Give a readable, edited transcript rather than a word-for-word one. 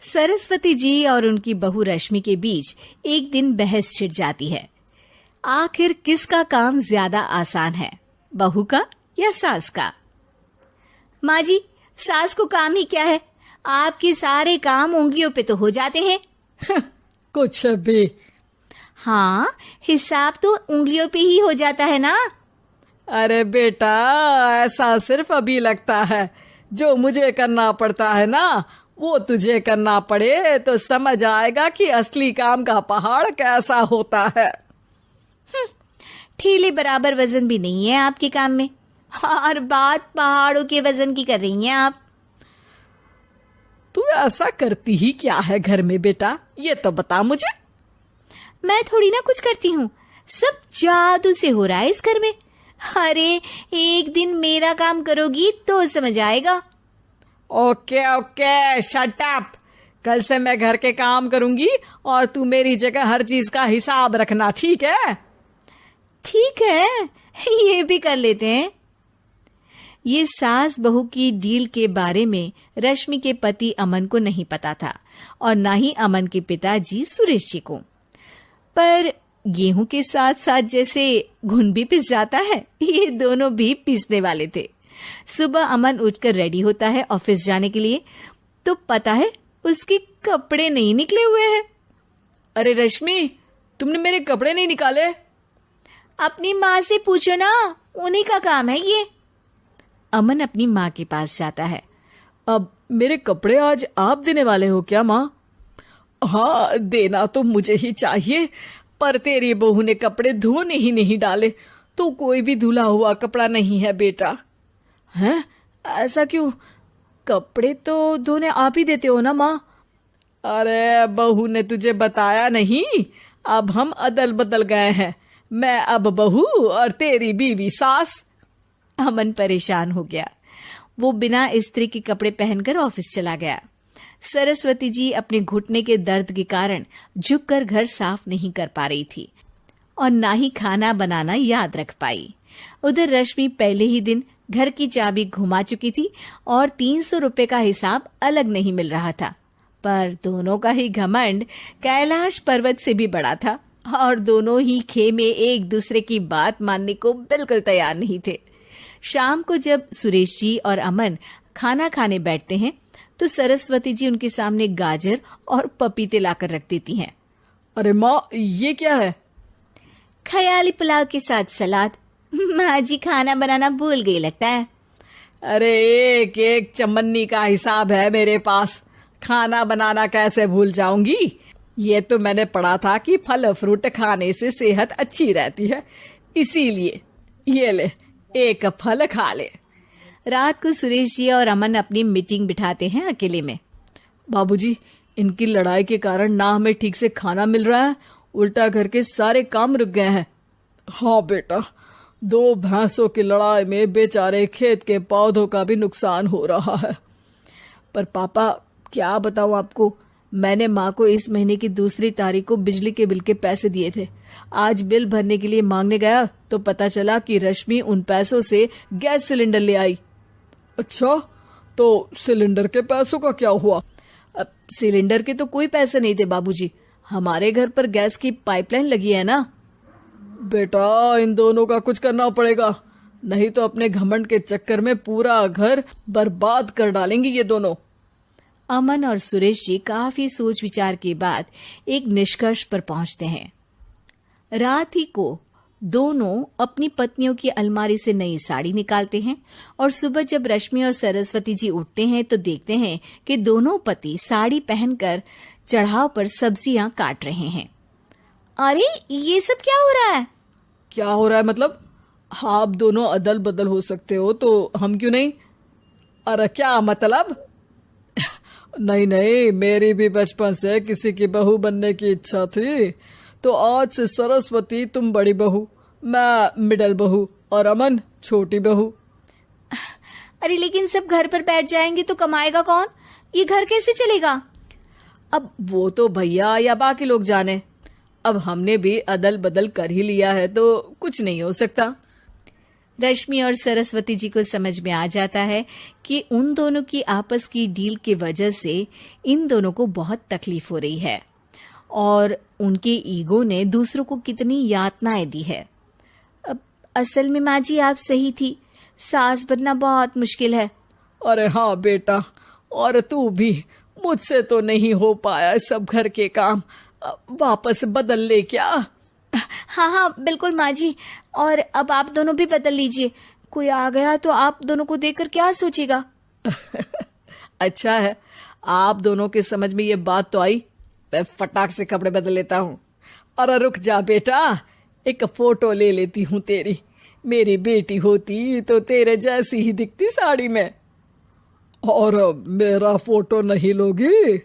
सरस्वती जी और उनकी बहू रश्मि के बीच एक दिन बहस छिड़ जाती है। आखिर किसका काम ज्यादा आसान है, बहू का या सास का? माँ जी, सास को काम ही क्या है, आपके सारे काम उंगलियों पे तो हो जाते हैं। कुछ भी। हाँ, हिसाब तो उंगलियों पे ही हो जाता है ना। अरे बेटा, ऐसा सिर्फ अभी लगता है। जो मुझे करना पड़ता है ना, वो तुझे करना पड़े तो समझ आएगा कि असली काम का पहाड़ कैसा होता है। ठेले बराबर वजन भी नहीं है आपके काम में, और बात पहाड़ों के वजन की कर रही हैं आप। तू ऐसा करती ही क्या है घर में बेटा, ये तो बता मुझे। मैं थोड़ी ना कुछ करती हूँ, सब जादू से हो रहा है इस घर में। अरे एक दिन मेरा काम करोगी तो समझ आएगा। Okay okay, shut up. कल से मैं घर के काम करूंगी और तू मेरी जगह हर चीज का हिसाब रखना, ठीक है? ठीक है, ये भी कर लेते हैं। ये सास बहू की डील के बारे में रश्मि के पति अमन को नहीं पता था और ना ही अमन के पिताजी सुरेश जी को। पर गेहूं के साथ साथ जैसे घुन भी पिस जाता है, ये दोनों भी पीसने वाले थे। सुबह अमन उठकर रेडी होता है ऑफिस जाने के लिए, तो पता है उसके कपड़े नहीं निकले हुए हैं। अरे रश्मि, तुमने मेरे कपड़े नहीं निकाले? अपनी माँ से पूछो ना, उन्हीं का काम है ये। अमन अपनी माँ के पास जाता है। अब मेरे कपड़े आज आप देने वाले हो क्या माँ? हाँ, देना तो मुझे ही चाहिए, पर तेरी बहू ने कपड़े धोने ही नहीं डाले, तो कोई भी धुला हुआ कपड़ा नहीं है बेटा। हैं? ऐसा क्यों? कपड़े तो धोने आप ही देते हो ना माँ? अरे बहू ने तुझे बताया नहीं, अब हम अदल बदल गए हैं। मैं अब बहू और तेरी बीवी सास। अमन परेशान हो गया। वो बिना इस्त्री के कपड़े पहनकर ऑफिस चला गया। सरस्वती जी अपने घुटने के दर्द के कारण झुककर घर साफ नहीं कर पा रही थी और ना ही खाना बनाना याद रख पाई। उधर रश्मि पहले ही दिन घर की चाबी घुमा चुकी थी और 300 रुपए का हिसाब अलग नहीं मिल रहा था। पर दोनों का ही घमंड कैलाश पर्वत से भी बड़ा था और दोनों ही खेमे एक दूसरे की बात मानने को बिल्कुल तैयार नहीं थे। शाम को जब सुरेश जी और अमन खाना खाने बैठते हैं तो सरस्वती जी उनके सामने गाजर और पपीते लाकर रख देती हैं। अरे माँ, ये क्या है? ख्याली पुलाव के साथ सलाद। माँ जी खाना बनाना भूल गई लगता है। अरे एक एक चमन्नी का हिसाब है मेरे पास, खाना बनाना कैसे भूल जाऊंगी? ये तो मैंने पढ़ा था कि फल फ्रूट खाने से सेहत अच्छी रहती है, इसीलिए ये ले, एक फल खा ले। रात को सुरेश जी और अमन अपनी मीटिंग बिठाते हैं अकेले में। बाबूजी, इनकी लड़ाई के कारण ना हमें ठीक से खाना मिल रहा है, उल्टा घर के सारे काम रुक गए हैं। हाँ बेटा, 2 भैंसों की लड़ाई में बेचारे खेत के पौधों का भी नुकसान हो रहा है। पर पापा, क्या बताऊं आपको, मैंने माँ को इस महीने की 2 तारीख को बिजली के बिल के पैसे दिए थे। आज बिल भरने के लिए मांगने गया तो पता चला कि रश्मि उन पैसों से गैस सिलेंडर ले आई। अच्छा, तो सिलेंडर के पैसों का क्या हुआ? अब सिलेंडर के तो कोई पैसे नहीं थे बाबूजी, हमारे घर पर गैस की पाइपलाइन लगी है ना। बेटा, इन दोनों का कुछ करना पड़ेगा, नहीं तो अपने घमंड के चक्कर में पूरा घर बर्बाद कर डालेंगी ये दोनों। अमन और सुरेश जी काफी सोच विचार के बाद एक निष्कर्ष पर पहुंचते हैं। रात ही को दोनों अपनी पत्नियों की अलमारी से नई साड़ी निकालते हैं और सुबह जब रश्मि और सरस्वती जी उठते हैं तो देखते हैं कि दोनों पति साड़ी पहनकर चढ़ाव पर सब्जियां काट रहे हैं। अरे ये सब क्या हो रहा है? क्या हो रहा है मतलब? आप दोनों अदल बदल हो सकते हो तो हम क्यों नहीं? अरे क्या मतलब? नहीं नहीं, मेरी भी बचपन से किसी की बहू बनने की इच्छा थी, तो आज से सरस्वती तुम बड़ी बहू, मैं मिडल बहू और अमन छोटी बहू। अरे लेकिन सब घर पर बैठ जाएंगे तो कमाएगा कौन? ये घर कैसे चलेगा? अब वो तो भैया या बाकी लोग जाने, अब हमने भी अदल बदल कर ही लिया है तो कुछ नहीं हो सकता। रश्मि और सरस्वती जी को समझ में आ जाता है कि उन दोनों की आपस की डील की वजह से इन दोनों को बहुत तकलीफ हो रही है और उनके ईगो ने दूसरों को कितनी यातनाएं दी है। अब असल में माँ जी आप सही थी, सास बनना बहुत मुश्किल है। अरे हाँ बेटा, और तू भी, मुझसे तो नहीं हो पाया सब घर के काम, वापस बदल ले क्या? हाँ हाँ बिल्कुल माँ जी, और अब आप दोनों भी बदल लीजिए, कोई आ गया तो आप दोनों को देखकर क्या सोचेगा। अच्छा है, आप दोनों के समझ में ये बात तो आई, मैं फटाक से कपड़े बदल लेता हूँ। अरे रुक जा बेटा, एक फोटो ले लेती हूँ तेरी, मेरी बेटी होती तो तेरे जैसी ही दिखती साड़ी में। और मेरा फोटो नहीं लोगी?